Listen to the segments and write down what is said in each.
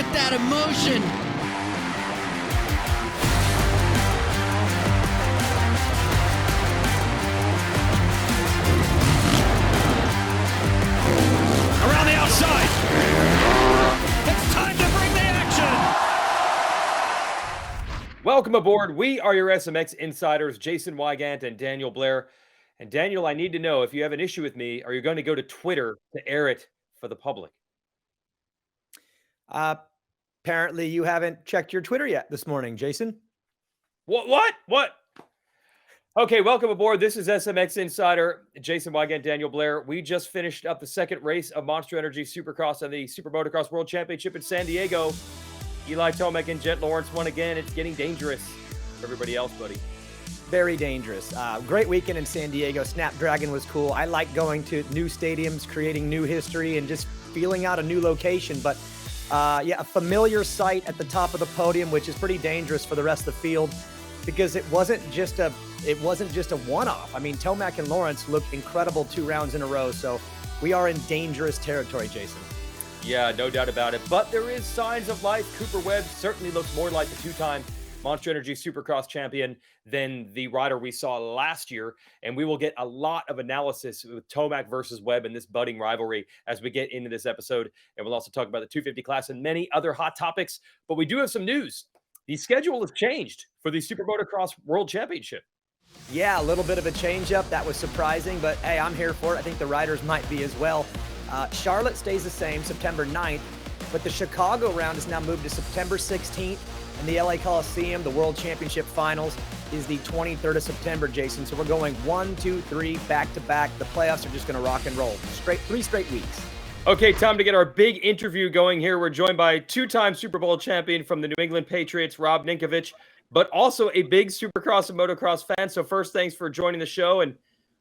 at that emotion. Around the outside. It's time to bring the action. Welcome aboard. We are your SMX insiders, Jason Wygant and Daniel Blair. And Daniel, I need to know, if you have an issue with me, are you going to go to Twitter to air it for the public? Apparently you haven't checked your Twitter yet this morning, Jason. What? Okay, welcome aboard. This is SMX Insider, Jason Wygant, Daniel Blair. We just finished up the second race of Monster Energy Supercross and the Supermotocross World Championship in San Diego. Eli Tomac and Jet Lawrence won again. It's getting dangerous for everybody else, buddy. Very dangerous. Great weekend in San Diego. Snapdragon was cool. I like going to new stadiums, creating new history, and just feeling out a new location. But a familiar sight at the top of the podium, which is pretty dangerous for the rest of the field, because it wasn't just a one-off. I mean, Tomac and Lawrence looked incredible 2 rounds in a row. So we are in dangerous territory, Jason. Yeah, no doubt about it. But there is signs of life. Cooper Webb certainly looks more like the 2-time Monster Energy Supercross champion than the rider we saw last year. And we will get a lot of analysis with Tomac versus Webb in this budding rivalry as we get into this episode. And we'll also talk about the 250 class and many other hot topics. But we do have some news. The schedule has changed for the Supermotocross World Championship. Yeah, a little bit of a change up. That was surprising, but hey, I'm here for it. I think the riders might be as well. Charlotte stays the same, September 9th, but the Chicago round is now moved to September 16th, and the LA Coliseum, the World Championship Finals, is the 23rd of September, Jason. So we're going 1, 2, 3, back to back. The playoffs are just going to rock and roll. 3 straight weeks. Okay, time to get our big interview going here. We're joined by 2-time Super Bowl champion from the New England Patriots, Rob Ninkovich, but also a big Supercross and motocross fan. So first, thanks for joining the show. And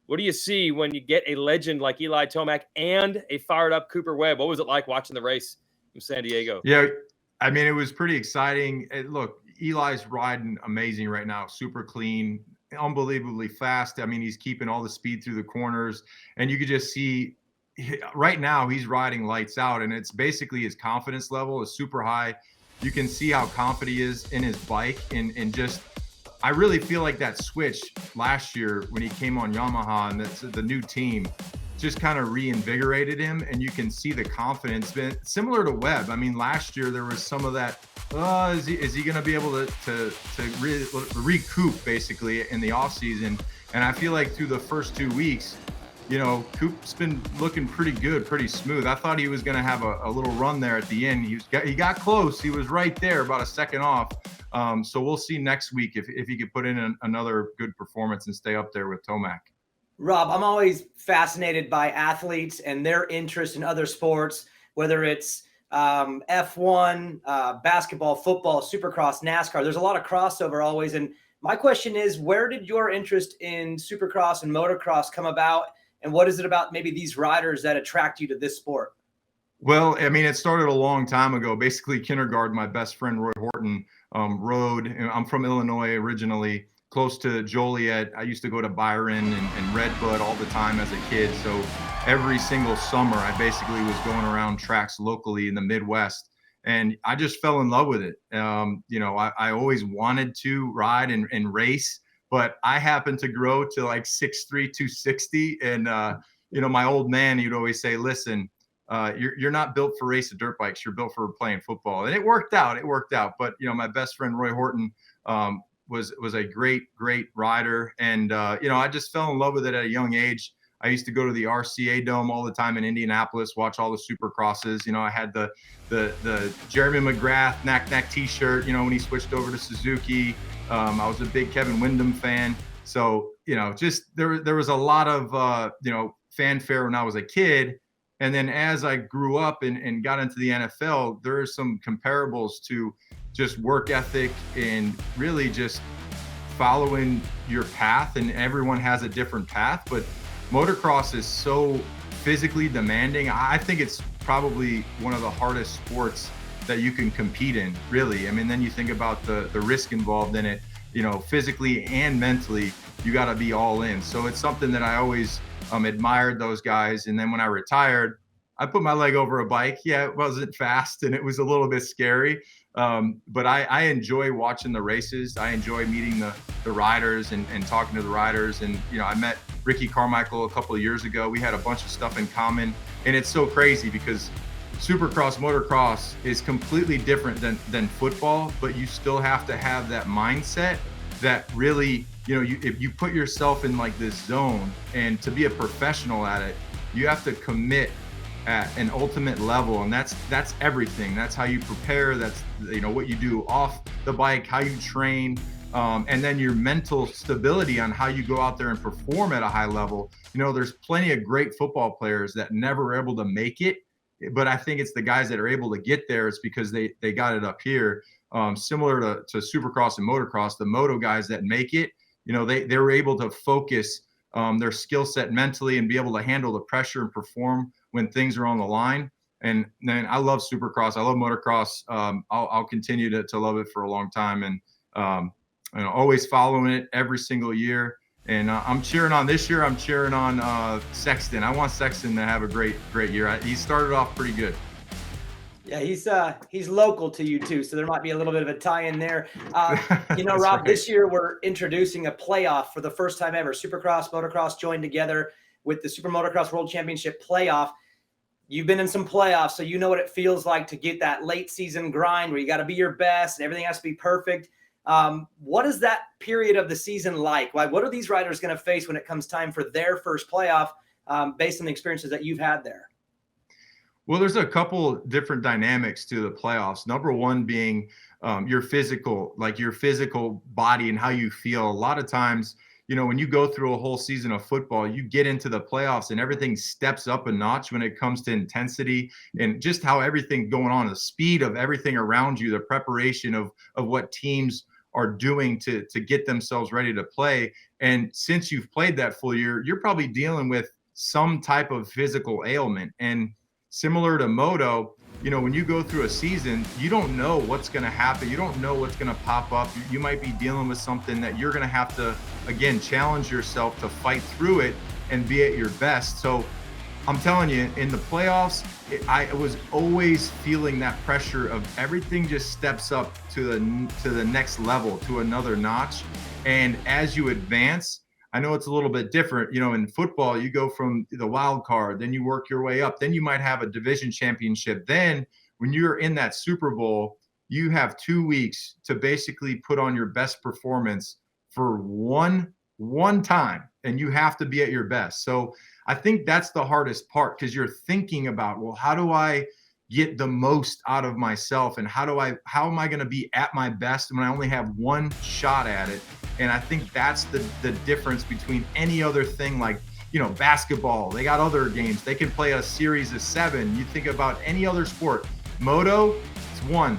what do you see when you get a legend like Eli Tomac and a fired-up Cooper Webb? What was it like watching the race in San Diego? Yeah, I mean, it was pretty exciting. Look, Eli's riding amazing right now, super clean, unbelievably fast. I mean, he's keeping all the speed through the corners, and you could just see right now he's riding lights out, and it's basically his confidence level is super high. You can see how confident he is in his bike, and just I really feel like that switch last year when he came on Yamaha and that's the new team just kind of reinvigorated him, and you can see the confidence. Been similar to Webb. I mean, last year there was some of that. Is he going to be able to recoup basically in the offseason? And I feel like through the first 2 weeks, you know, Coop's been looking pretty good, pretty smooth. I thought he was going to have a little run there at the end. He got close. He was right there, about a second off. So we'll see next week if he could put in another good performance and stay up there with Tomac. Rob, I'm always fascinated by athletes and their interest in other sports, whether it's F1, basketball, football, Supercross, NASCAR. There's a lot of crossover always. And my question is, where did your interest in Supercross and motocross come about? And what is it about maybe these riders that attract you to this sport? Well, I mean, it started a long time ago. Basically, kindergarten, my best friend, Roy Horton, rode. I'm from Illinois originally, close to Joliet. I used to go to Byron and Redbud all the time as a kid. So every single summer, I basically was going around tracks locally in the Midwest. And I just fell in love with it. You know, I always wanted to ride and race, but I happened to grow to like 6'3", 260. And, you know, my old man, he'd always say, listen, you're not built for racing dirt bikes. You're built for playing football. And it worked out. But, you know, my best friend, Roy Horton, was a great rider. And, you know, I just fell in love with it at a young age. I used to go to the RCA Dome all the time in Indianapolis, watch all the Supercrosses. You know, I had the Jeremy McGrath Knack T-shirt, you know, when he switched over to Suzuki. I was a big Kevin Windham fan. So, you know, just there was a lot of, you know, fanfare when I was a kid. And then as I grew up and got into the NFL, there are some comparables to just work ethic and really just following your path. And everyone has a different path, but motocross is so physically demanding. I think it's probably one of the hardest sports that you can compete in, really. I mean, then you think about the risk involved in it, you know, physically and mentally, you got to be all in. So it's something that I always admired those guys. And then when I retired, I put my leg over a bike. Yeah, it wasn't fast and it was a little bit scary. But I enjoy watching the races. I enjoy meeting the riders and talking to the riders. And, I met Ricky Carmichael a couple of years ago. We had a bunch of stuff in common. And it's so crazy because Supercross, motocross is completely different than football, but you still have to have that mindset that really, if you put yourself in like this zone, and to be a professional at it, you have to commit at an ultimate level. And that's everything. That's how you prepare. That's, what you do off the bike, how you train, and then your mental stability on how you go out there and perform at a high level. There's plenty of great football players that never were able to make it, but I think it's the guys that are able to get there. It's because they got it up here. Similar to Supercross and motocross, the moto guys that make it, they were able to focus their skill set mentally and be able to handle the pressure and perform when things are on the line. And then I love Supercross. I love motocross. I'll continue to love it for a long time, and always following it every single year. And I'm cheering on this year. I'm cheering on Sexton. I want Sexton to have a great year. He started off pretty good. Yeah, he's local to you too, so there might be a little bit of a tie-in there. Rob, right. This year we're introducing a playoff for the first time ever. Supercross, motocross joined together with the Supermotocross World Championship playoff. You've been in some playoffs, so you know what it feels like to get that late season grind where you got to be your best and everything has to be perfect. What is that period of the season like? What are these riders going to face when it comes time for their first playoff, based on the experiences that you've had there? Well, there's a couple different dynamics to the playoffs. Number one being your physical body and how you feel. A lot of times, when you go through a whole season of football, you get into the playoffs and everything steps up a notch when it comes to intensity and just how everything's going on, the speed of everything around you, the preparation of what teams are doing to get themselves ready to play. And since you've played that full year, you're probably dealing with some type of physical ailment. And similar to moto, when you go through a season, you don't know what's going to happen. You don't know what's going to pop up. You might be dealing with something that you're going to have to, again, challenge yourself to fight through it and be at your best. So I'm telling you, in the playoffs, I was always feeling that pressure of everything just steps up to the next level, to another notch. And as you advance, I know it's a little bit different. In football, you go from the wild card, then you work your way up, then you might have a division championship. Then when you're in that Super Bowl, you have 2 weeks to basically put on your best performance for one time, and you have to be at your best. So I think that's the hardest part, because you're thinking about, well, how do I get the most out of myself, and how am I going to be at my best when I only have one shot at it? And I think that's the difference between any other thing, like, basketball. They got other games. They can play a series of 7. You think about any other sport. Moto, it's one.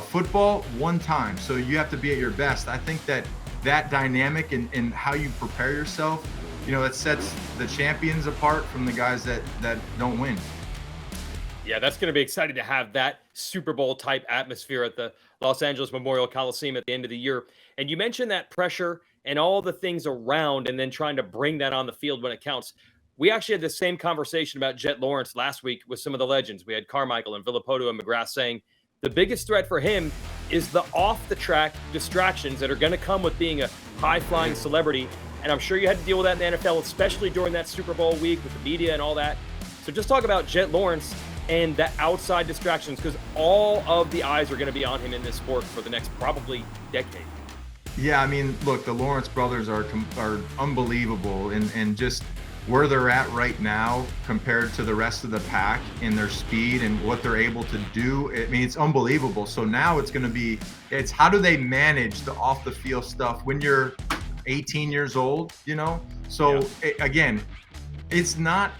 Football, one time. So you have to be at your best. I think that dynamic and how you prepare yourself, that sets the champions apart from the guys that don't win. Yeah, that's going to be exciting to have that Super Bowl type atmosphere at the Los Angeles Memorial Coliseum at the end of the year. And you mentioned that pressure and all the things around, and then trying to bring that on the field when it counts. We actually had the same conversation about Jet Lawrence last week with some of the legends. We had Carmichael and Villopoto and McGrath saying the biggest threat for him is the off-the-track distractions that are going to come with being a high-flying celebrity. And I'm sure you had to deal with that in the NFL, especially during that Super Bowl week with the media and all that. So just talk about Jet Lawrence and the outside distractions, because all of the eyes are going to be on him in this sport for the next probably decade. Yeah, I mean, look, the Lawrence brothers are unbelievable, and just where they're at right now compared to the rest of the pack in their speed and what they're able to do. I mean, it's unbelievable. So now it's how do they manage the off the field stuff when you're 18 years old, So again, it's not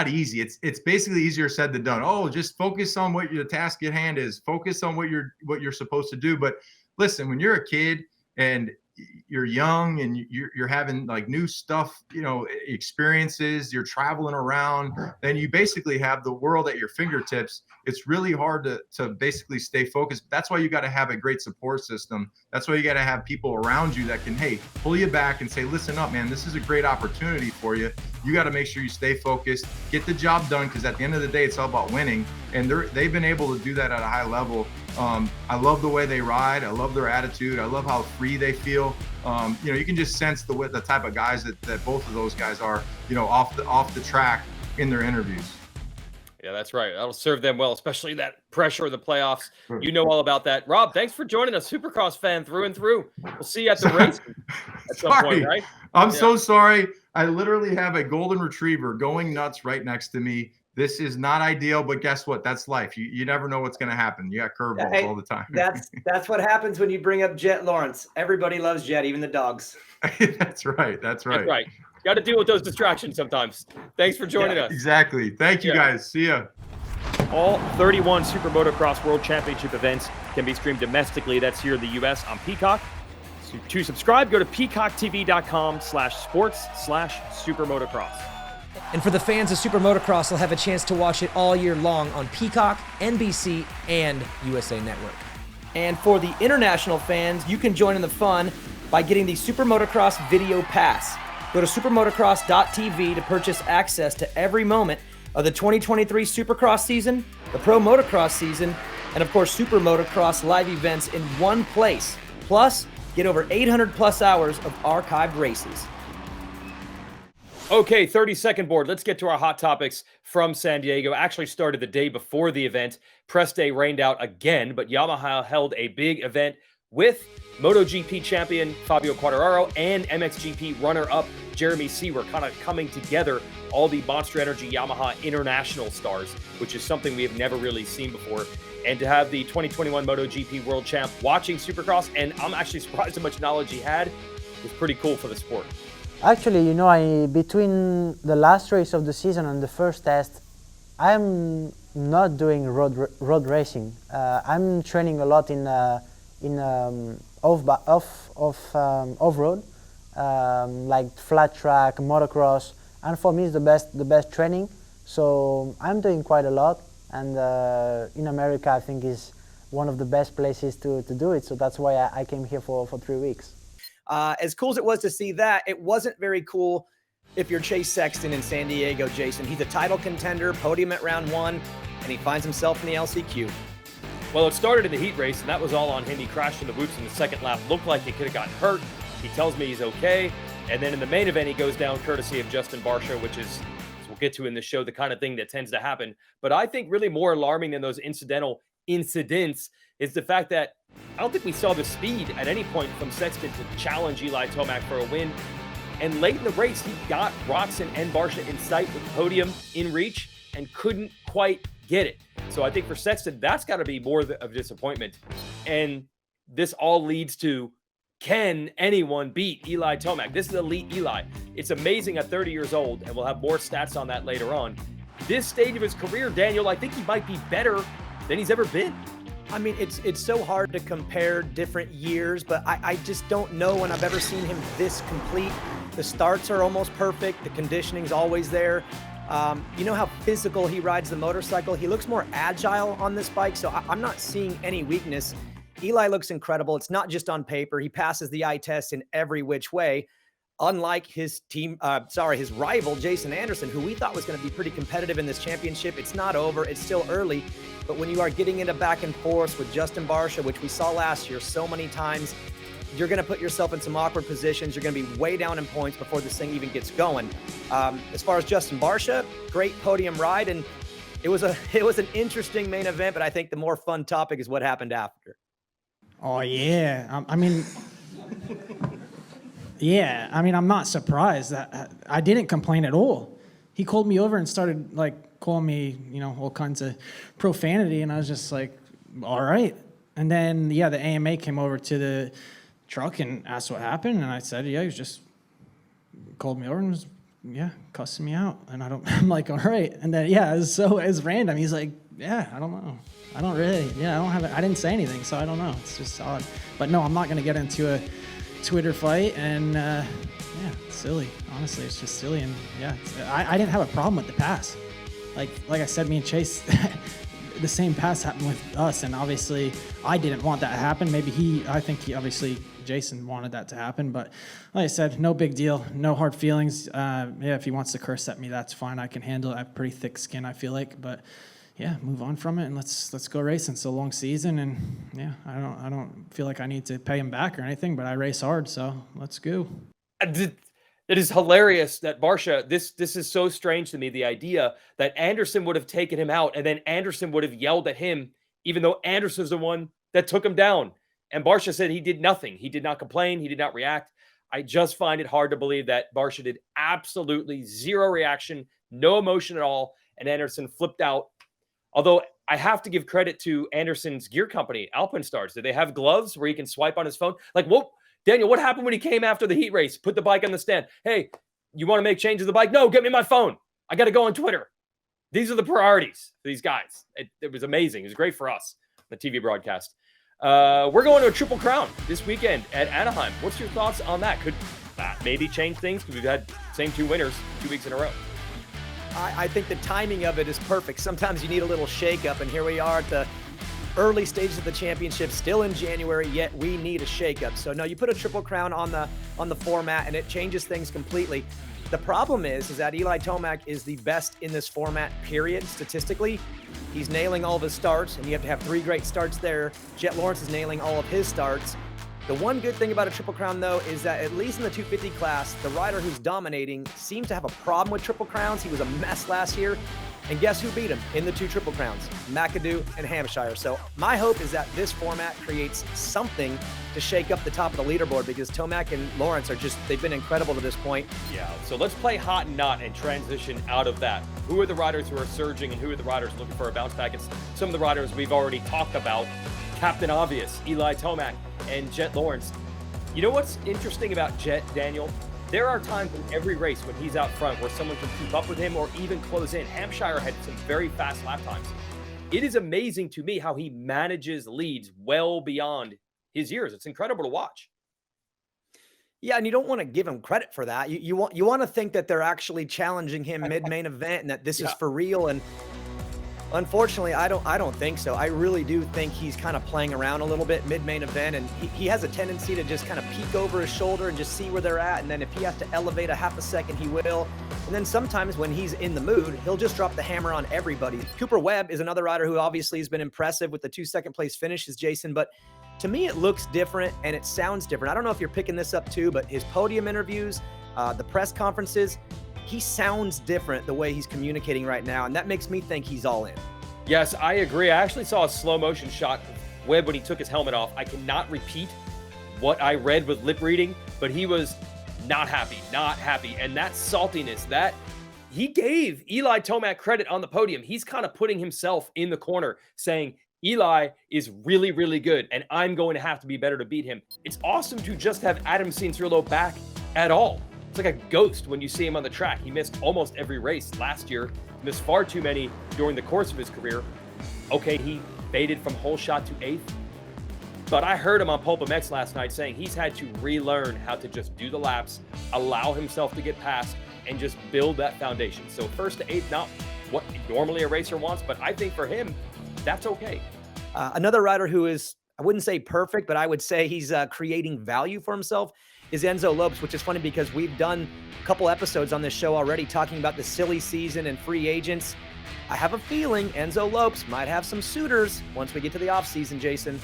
easy. It's basically easier said than done. Oh, just focus on what your task at hand is. Focus on what you're supposed to do. But listen, when you're a kid and you're young and you're having like new stuff, experiences, you're traveling around, then you basically have the world at your fingertips. It's really hard to basically stay focused. That's why you got to have a great support system. That's why you got to have people around you that can, hey, pull you back and say, listen up, man, this is a great opportunity for you. You got to make sure you stay focused, get the job done, because at the end of the day, it's all about winning. And they've been able to do that at a high level. I love the way they ride. I love their attitude. I love how free they feel. You can just sense the type of guys that both of those guys are, off the track in their interviews. Yeah, that's right. That'll serve them well, especially that pressure of the playoffs. You know all about that. Rob, thanks for joining us. Supercross fan through and through. We'll see you at the race at some point, right? I'm so sorry. I literally have a golden retriever going nuts right next to me. This is not ideal, but guess what? That's life. You never know what's going to happen. You got curveballs all the time. That's what happens when you bring up Jet Lawrence. Everybody loves Jet, even the dogs. That's right. That's right. Got to deal with those distractions sometimes. Thanks for joining us. Exactly. Thank you, guys. See ya. All 31 Supermotocross World Championship events can be streamed domestically. That's here in the U.S. on Peacock. So to subscribe, go to peacocktv.com/sports/Supermotocross. And for the fans of Supermotocross, they'll have a chance to watch it all year long on Peacock, NBC, and USA Network. And for the international fans, you can join in the fun by getting the Supermotocross Video Pass. Go to supermotocross.tv to purchase access to every moment of the 2023 Supercross season, the Pro Motocross season, and of course Supermotocross live events in one place. Plus, get over 800 plus hours of archived races. Okay, 30-second board. Let's get to our hot topics from San Diego. Actually started the day before the event. Press day rained out again, but Yamaha held a big event with MotoGP champion Fabio Quartararo and MXGP runner-up Jeremy Seawer kind of coming together, all the Monster Energy Yamaha international stars, which is something we have never really seen before. And to have the 2021 MotoGP world champ watching Supercross, and I'm actually surprised how much knowledge he had, was pretty cool for the sport. Actually, between the last race of the season and the first test, I'm not doing road racing. I'm training a lot in off-road, like flat track, motocross, and for me it's the best training. So I'm doing quite a lot, and in America I think is one of the best places to do it. So that's why I came here for 3 weeks. As cool as it was to see that, it wasn't very cool if you're Chase Sexton in San Diego, Jason. He's a title contender, podium at round 1, and he finds himself in the LCQ. Well, it started in the heat race, and that was all on him. He crashed in the whoops in the second lap. Looked like he could have gotten hurt. He tells me he's okay. And then in the main event, he goes down courtesy of Justin Barcia, which is, as we'll get to in the show, the kind of thing that tends to happen. But I think really more alarming than those incidental incidents is the fact that I don't think we saw the speed at any point from Sexton to challenge Eli Tomac for a win. And late in the race, he got Roczen and Barcia in sight with the podium in reach and couldn't quite get it. So I think for Sexton, that's got to be more of disappointment. And this all leads to, can anyone beat Eli Tomac? This is elite Eli. It's amazing at 30 years old, and we'll have more stats on that later on. This stage of his career, Daniel, I think he might be better than he's ever been. I mean, it's so hard to compare different years, but I just don't know when I've ever seen him this complete. The starts are almost perfect. The conditioning's always there. You know how physical he rides the motorcycle. He looks more agile on this bike, so I'm not seeing any weakness. Eli looks incredible. It's not just on paper. He passes the eye test in every which way. Unlike his rival, Jason Anderson, who we thought was going to be pretty competitive in this championship. It's not over. It's still early. But when you are getting into back and forth with Justin Barcia, which we saw last year so many times, you're going to put yourself in some awkward positions. You're going to be way down in points before this thing even gets going. As far as Justin Barcia, great podium ride. And it was an interesting main event, but I think the more fun topic is what happened after. Oh, yeah. I'm not surprised. I didn't complain at all. He called me over and started calling me, all kinds of profanity, and I was just like, all right. And then, the AMA came over to the truck and asked what happened, and I said, he was just called me over and was, cussing me out. And I'm like, all right. And then, it was random. He's like, I don't know. I didn't say anything, so I don't know. It's just odd. But no, I'm not going to get into Twitter fight, and yeah, it's silly. Honestly, it's just silly, and yeah, I didn't have a problem with the pass. Like I said, me and Chase, the same pass happened with us, and obviously I didn't want that to happen. I think obviously Jason wanted that to happen, but like I said, no big deal, no hard feelings. Yeah, if he wants to curse at me, that's fine. I can handle it. I have pretty thick skin, I feel like, but yeah, move on from it and let's go racing. It's a long season, and yeah, I don't feel like I need to pay him back or anything, but I race hard, so let's go. It is hilarious that Barcia, this is so strange to me, the idea that Anderson would have taken him out and then Anderson would have yelled at him, even though Anderson's the one that took him down. And Barcia said he did nothing. He did not complain. He did not react. I just find it hard to believe that Barcia did absolutely zero reaction, no emotion at all, and Anderson flipped out. Although I have to give credit to Anderson's gear company, Alpenstars. Do they have gloves where he can swipe on his phone? Like, whoa, Daniel, what happened when he came after the heat race? Put the bike on the stand. Hey, you want to make changes to the bike? No, get me my phone. I got to go on Twitter. These are the priorities for these guys. It was amazing. It was great for us, the TV broadcast. We're going to a Triple Crown this weekend at Anaheim. What's your thoughts on that? Could that maybe change things? Because we've had same two winners 2 weeks in a row. I think the timing of it is perfect. Sometimes you need a little shakeup, and here we are at the early stages of the championship, still in January, yet we need a shakeup. So no, you put a Triple Crown on the format, and it changes things completely. The problem is that Eli Tomac is the best in this format, period, statistically. He's nailing all of his starts, and you have to have 3 great starts there. Jet Lawrence is nailing all of his starts. The one good thing about a Triple Crown, though, is that at least in the 250 class, the rider who's dominating seems to have a problem with Triple Crowns. He was a mess last year. And guess who beat him in the 2 Triple Crowns? McAdoo and Hampshire. So my hope is that this format creates something to shake up the top of the leaderboard, because Tomac and Lawrence they've been incredible to this point. Yeah, so let's play hot and not and transition out of that. Who are the riders who are surging and who are the riders looking for a bounce back? It's some of the riders we've already talked about. Captain Obvious, Eli Tomac, and Jet Lawrence. You know what's interesting about Jet, Daniel? There are times in every race when he's out front where someone can keep up with him or even close in. Hampshire had some very fast lap times. It is amazing to me how he manages leads well beyond his years. It's incredible to watch. Yeah, and you don't want to give him credit for that. You want to think that they're actually challenging him mid-main event and that this is for real. And unfortunately, I don't think so. I really do think he's kind of playing around a little bit mid-main event, and he has a tendency to just kind of peek over his shoulder and just see where they're at, and then if he has to elevate a half a second, he will. And then sometimes when he's in the mood, he'll just drop the hammer on everybody. Cooper Webb is another rider who obviously has been impressive with the 2 second-place finishes, Jason, but to me, it looks different and it sounds different. I don't know if you're picking this up too, but his podium interviews, the press conferences, he sounds different the way he's communicating right now, and that makes me think he's all in. Yes, I agree. I actually saw a slow motion shot of Webb when he took his helmet off. I cannot repeat what I read with lip reading, but he was not happy. And that saltiness, that he gave Eli Tomac credit on the podium. He's kind of putting himself in the corner saying, Eli is really, really good, and I'm going to have to be better to beat him. It's awesome to just have Adam Cianciarulo back at all. It's like a ghost when you see him on the track. He missed almost every race last year, missed far too many during the course of his career. Okay, he faded from whole shot to 8th, but I heard him on Pulp MX last night saying he's had to relearn how to just do the laps, allow himself to get past, and just build that foundation. So 1st to 8th, not what normally a racer wants, but I think for him, that's okay. Another rider who is, I wouldn't say perfect, but I would say he's creating value for himself is Enzo Lopes, which is funny because we've done a couple episodes on this show already talking about the silly season and free agents. I have a feeling Enzo Lopes might have some suitors once we get to the offseason, Jason.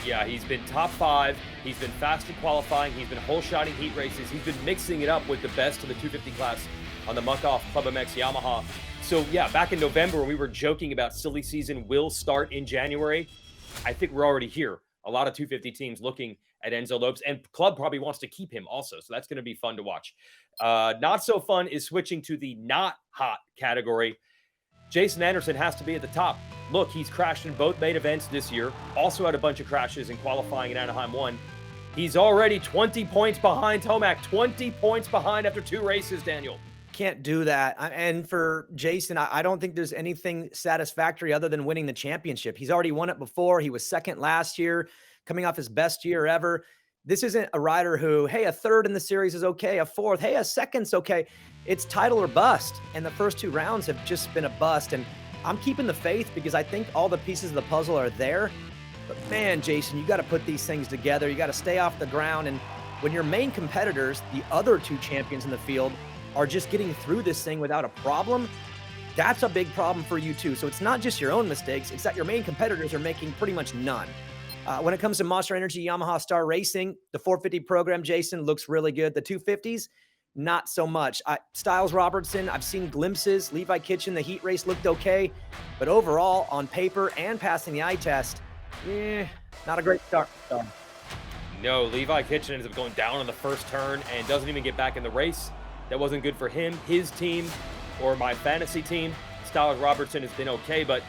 Yeah, he's been top 5. He's been fast in qualifying. He's been whole-shotting heat races. He's been mixing it up with the best of the 250 class on the Muck-Off Club MX Yamaha. So, yeah, back in November when we were joking about silly season will start in January, I think we're already here. A lot of 250 teams looking at Enzo Lopes, and Club probably wants to keep him also, so that's going to be fun to watch. Not so fun is switching to the not hot category. Jason Anderson has to be at the top. Look, he's crashed in both main events this year, also had a bunch of crashes in qualifying in Anaheim 1. He's already 20 points behind Tomac, 20 points behind after 2 races, Daniel. Can't do that. And for Jason, I don't think there's anything satisfactory other than winning the championship. He's already won it before. He was second last year, coming off his best year ever. This isn't a rider who, hey, a third in the series is okay, a fourth, hey, a second's okay. It's title or bust. And the first 2 rounds have just been a bust. And I'm keeping the faith because I think all the pieces of the puzzle are there. But man, Jason, you got to put these things together. You got to stay off the ground. And when your main competitors, the other 2 champions in the field, are just getting through this thing without a problem, that's a big problem for you too. So it's not just your own mistakes, it's that your main competitors are making pretty much none. When it comes to Monster Energy Yamaha Star Racing, the 450 program, Jason, looks really good. The 250s, not so much. Styles Robertson, I've seen glimpses. Levi Kitchen, the heat race looked okay. But overall, on paper and passing the eye test, not a great start. No, Levi Kitchen ends up going down on the first turn and doesn't even get back in the race. That wasn't good for him, his team, or my fantasy team. Styles Robertson has been okay, but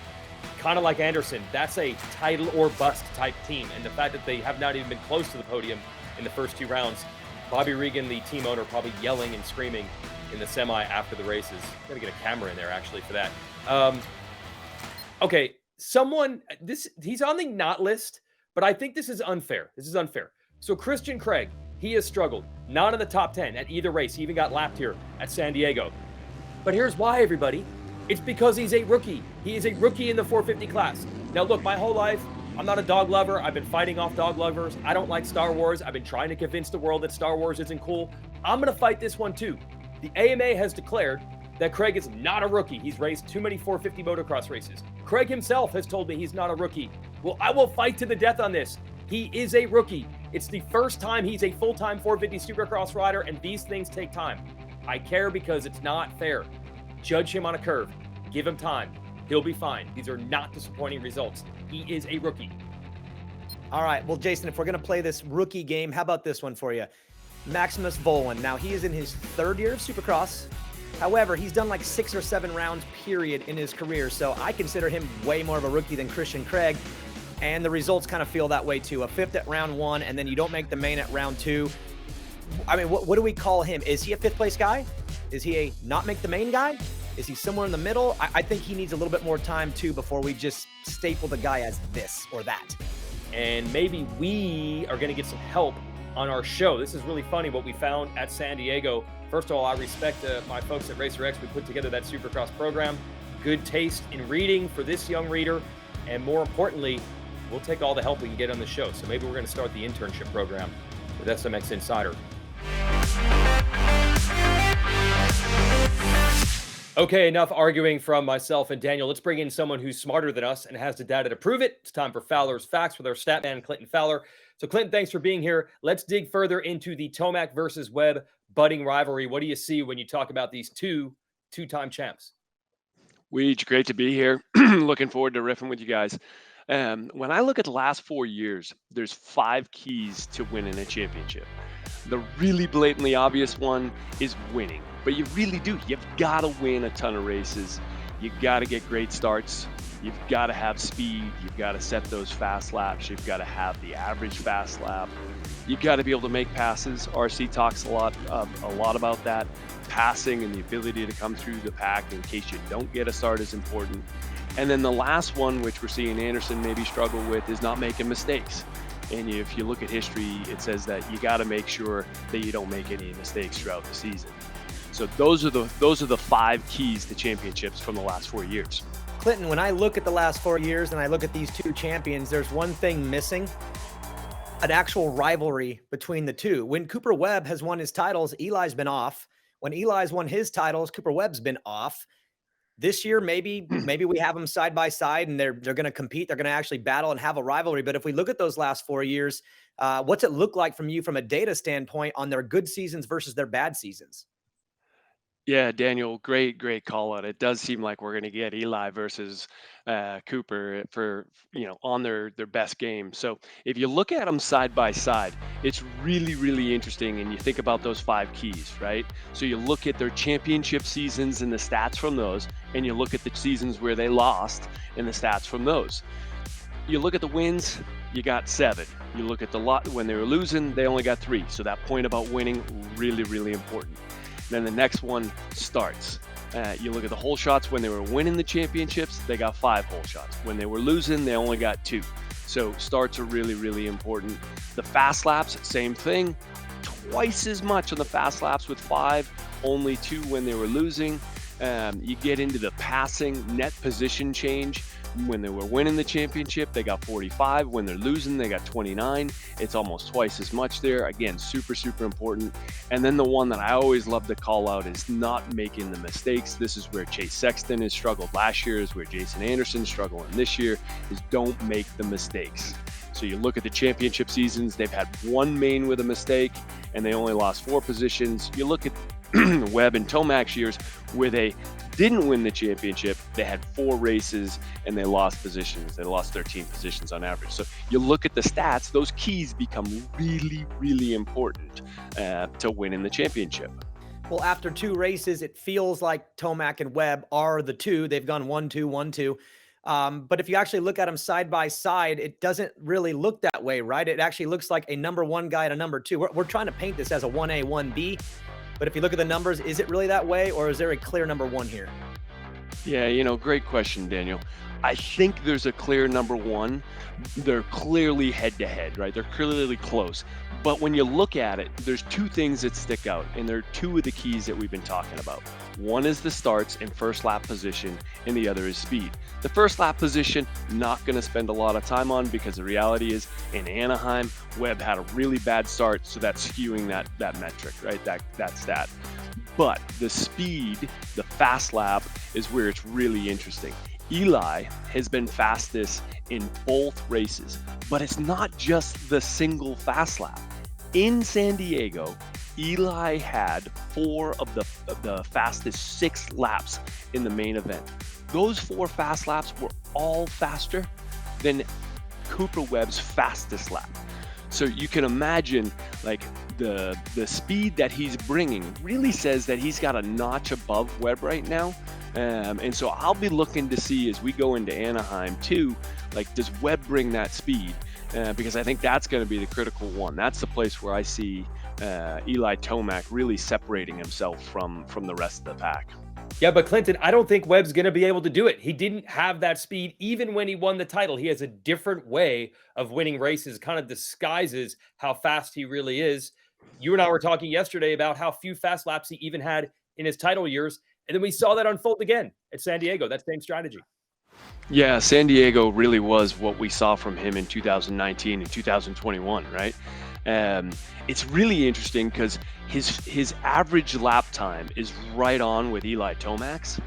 kind of like Anderson, that's a title or bust type team. And the fact that they have not even been close to the podium in the first 2 rounds, Bobby Regan, the team owner, probably yelling and screaming in the semi after the races. Got to get a camera in there actually for that. Okay, he's on the not list, but I think this is unfair. So Christian Craig, he has struggled, not in the top 10 at either race. He even got lapped here at San Diego. But here's why, everybody. It's because he's a rookie. He is a rookie in the 450 class. Now, look, my whole life, I'm not a dog lover. I've been fighting off dog lovers. I don't like Star Wars. I've been trying to convince the world that Star Wars isn't cool. I'm going to fight this one, too. The AMA has declared that Craig is not a rookie. He's raced too many 450 motocross races. Craig himself has told me he's not a rookie. Well, I will fight to the death on this. He is a rookie. It's the first time he's a full-time 450 Supercross rider, and these things take time. I care because it's not fair. Judge him on a curve. Give him time. He'll be fine. These are not disappointing results. He is a rookie. All right. Well, Jason, if we're going to play this rookie game, how about this one for you? Maximus Volwin. Now, he is in his 3rd year of Supercross. However, he's done like 6 or 7 rounds, period, in his career. So I consider him way more of a rookie than Christian Craig. And the results kind of feel that way, too. A 5th at round 1, and then you don't make the main at round 2. I mean, what do we call him? Is he a 5th place guy? Is he a not make the main guy? Is he somewhere in the middle? I think he needs a little bit more time, too, before we just staple the guy as this or that. And maybe we are going to get some help on our show. This is really funny what we found at San Diego. First of all, I respect my folks at Racer X. We put together that Supercross program. Good taste in reading for this young reader. And more importantly, we'll take all the help we can get on the show. So maybe we're going to start the internship program with SMX Insider. Okay, enough arguing from myself and Daniel. Let's bring in someone who's smarter than us and has the data to prove it. It's time for Fowler's Facts with our stat man, Clinton Fowler. So, Clinton, thanks for being here. Let's dig further into the Tomac versus Webb budding rivalry. What do you see when you talk about these two-time champs? Weege, great to be here. Looking forward to riffing with you guys. When I look at the last 4 years, there's 5 keys to winning a championship. The really blatantly obvious one is winning. But you really do. You've got to win a ton of races. You've got to get great starts. You've got to have speed. You've got to set those fast laps. You've got to have the average fast lap. You've got to be able to make passes. RC talks a lot about that. Passing and the ability to come through the pack in case you don't get a start is important. And then the last one, which we're seeing Anderson maybe struggle with, is not making mistakes. And if you look at history, it says that you got to make sure that you don't make any mistakes throughout the season. So those are the 5 keys to championships from the last 4 years. Clinton, when I look at the last 4 years and I look at these 2 champions, there's one thing missing: an actual rivalry between the 2. When Cooper Webb has won his titles, Eli's been off. When Eli's won his titles, Cooper Webb's been off. This year, maybe we have them side by side and they're going to compete. They're going to actually battle and have a rivalry. But if we look at those last 4 years, what's it look like from you from a data standpoint on their good seasons versus their bad seasons? Yeah, Daniel, great call out. It does seem like we're going to get Eli versus Cooper for, on their best game. So if you look at them side by side, it's really, really interesting. And you think about those 5 keys, right? So you look at their championship seasons and the stats from those, and you look at the seasons where they lost and the stats from those. You look at the wins, you got 7. You look at the lot when they were losing, they only got 3. So that point about winning, really, really important. Then the next one, starts. You look at the hole shots when they were winning the championships, they got 5 hole shots. When they were losing, they only got 2. So starts are really, really important. The fast laps, same thing. Twice as much on the fast laps with 5, only 2 when they were losing. You get into the passing net position change. When they were winning the championship, they got 45. When they're losing, they got 29. It's almost twice as much there. Again, super, super important. And then the one that I always love to call out is not making the mistakes. This is where Chase Sexton has struggled last year, is where Jason Anderson's struggling this year, is don't make the mistakes. So you look at the championship seasons, they've had one main with a mistake, and they only lost 4 positions. You look at Webb and Tomac's years where they didn't win the championship, they had 4 races and they lost positions. They lost 13 positions on average. So you look at the stats, those keys become really, really important to winning the championship. Well, after 2 races, it feels like Tomac and Webb are the 2. They've gone 1-2, 1-2. But if you actually look at them side by side, it doesn't really look that way, right? It actually looks like a number 1 guy and a number 2. We're trying to paint this as a 1A, 1B. But if you look at the numbers, is it really that way, or is there a clear number 1 here? Yeah, great question, Daniel. I think there's a clear number 1. They're clearly head-to-head, right? They're clearly close. But when you look at it, there's 2 things that stick out, and they're 2 of the keys that we've been talking about. One is the starts and first lap position, and the other is speed. The first lap position, not going to spend a lot of time on, because the reality is in Anaheim, Webb had a really bad start, so that's skewing that metric, right? That stat. But the speed, the fast lap, is where it's really interesting. Eli has been fastest in both races, but it's not just the single fast lap. In San Diego, Eli had 4 of the fastest 6 laps in the main event. Those 4 fast laps were all faster than Cooper Webb's fastest lap. So you can imagine, like, the speed that he's bringing really says that he's got a notch above Webb right now. And so I'll be looking to see as we go into Anaheim too, like, does Webb bring that speed? Because I think that's going to be the critical one. That's the place where I see Eli Tomac really separating himself from the rest of the pack. Yeah, but Clinton, I don't think Webb's going to be able to do it. He didn't have that speed even when he won the title. He has a different way of winning races, kind of disguises how fast he really is. You and I were talking yesterday about how few fast laps he even had in his title years. And then we saw that unfold again at San Diego, that same strategy. Yeah, San Diego really was what we saw from him in 2019 and 2021, right? It's really interesting because his average lap time is right on with Eli Tomac's.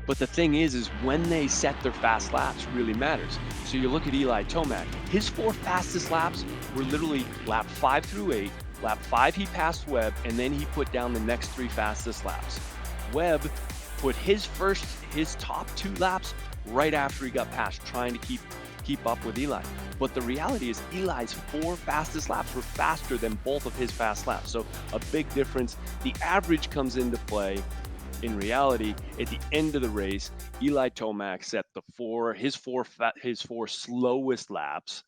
But the thing is when they set their fast laps really matters. So you look at Eli Tomac, his 4 fastest laps were literally lap 5 through 8. Lap 5 he passed Webb, and then he put down the next 3 fastest laps. Webb put his top 2 laps right after he got passed, trying to keep up with Eli. But the reality is Eli's 4 fastest laps were faster than both of his fast laps. So a big difference. The average comes into play. In reality, at the end of the race, Eli Tomac set his four slowest laps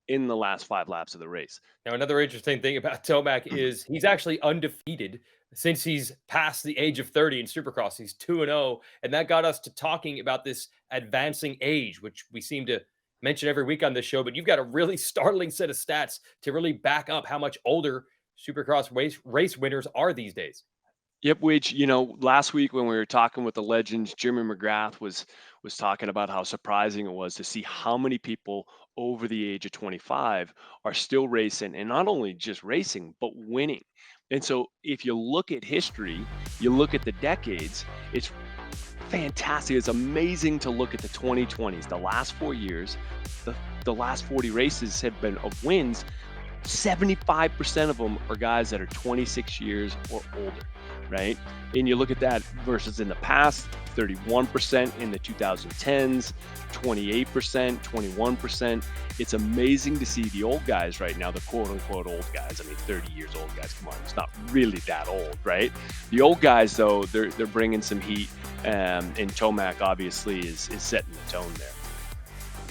in the last 5 laps of the race. Now, another interesting thing about Tomac is he's actually undefeated since he's past the age of 30 in Supercross. He's 2-0, and that got us to talking about this advancing age, which we seem to mention every week on this show. But you've got a really startling set of stats to really back up how much older Supercross race winners are these days. Yep, which, last week when we were talking with the legends, Jimmy McGrath was talking about how surprising it was to see how many people over the age of 25 are still racing, and not only just racing, but winning. And so if you look at history, you look at the decades, it's fantastic. It's amazing to look at the 2020s, the last 4 years, the last 40 races have been of wins. 75% of them are guys that are 26 years or older, right? And you look at that versus in the past, 31% in the 2010s, 28%, 21%. It's amazing to see the old guys right now, the quote unquote old guys. I mean, 30 years old guys, come on, it's not really that old, right? The old guys, though, they're bringing some heat, and Tomac obviously is setting the tone there.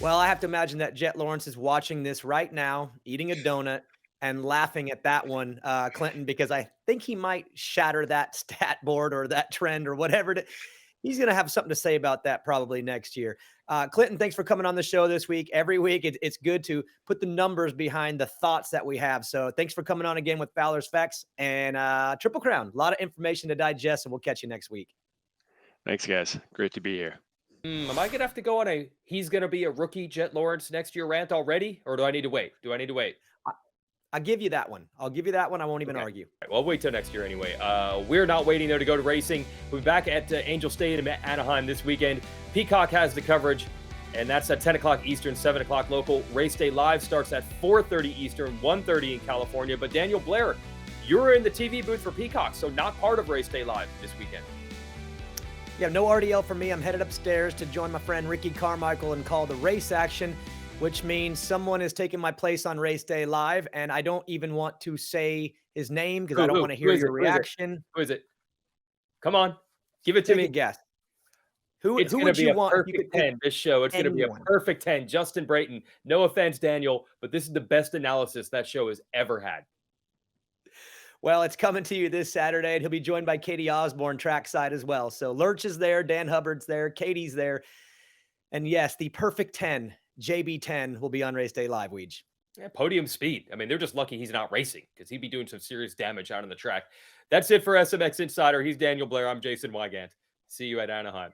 Well, I have to imagine that Jet Lawrence is watching this right now, eating a donut and laughing at that one, Clinton, because I think he might shatter that stat board or that trend or whatever. He's going to have something to say about that probably next year. Clinton, thanks for coming on the show this week. Every week, it's good to put the numbers behind the thoughts that we have. So thanks for coming on again with Fowler's Facts and Triple Crown. A lot of information to digest, and we'll catch you next week. Thanks, guys. Great to be here. Am I going to have to go on he's going to be a rookie Jet Lawrence next year rant already? Or do I need to wait? I'll give you that one. I won't even argue. Right, well, I'll wait till next year anyway. We're not waiting though to go to racing. We'll be back at Angel Stadium at Anaheim this weekend. Peacock has the coverage, and that's at 10 o'clock Eastern, 7 o'clock local. Race Day Live starts at 4:30 Eastern, 1:30 in California. But Daniel Blair, you're in the TV booth for Peacock, so not part of Race Day Live this weekend. Yeah, no RDL for me. I'm headed upstairs to join my friend Ricky Carmichael and call the race action, which means someone is taking my place on Race Day Live, and I don't even want to say his name because I don't want to hear your reaction. Who is it? Come on, give it to me. Take a guess. Who It's going would to be you a want? perfect 10 this show. It's going to be a perfect 10. Justin Brayton. No offense, Daniel, but this is the best analysis that show has ever had. Well, it's coming to you this Saturday, and he'll be joined by Katie Osborne trackside as well. So Lurch is there, Dan Hubbard's there, Katie's there. And yes, the perfect 10, JB10, will be on Race Day Live, Weege. Yeah, podium speed. I mean, they're just lucky he's not racing because he'd be doing some serious damage out on the track. That's it for SMX Insider. He's Daniel Blair. I'm Jason Wygant. See you at Anaheim.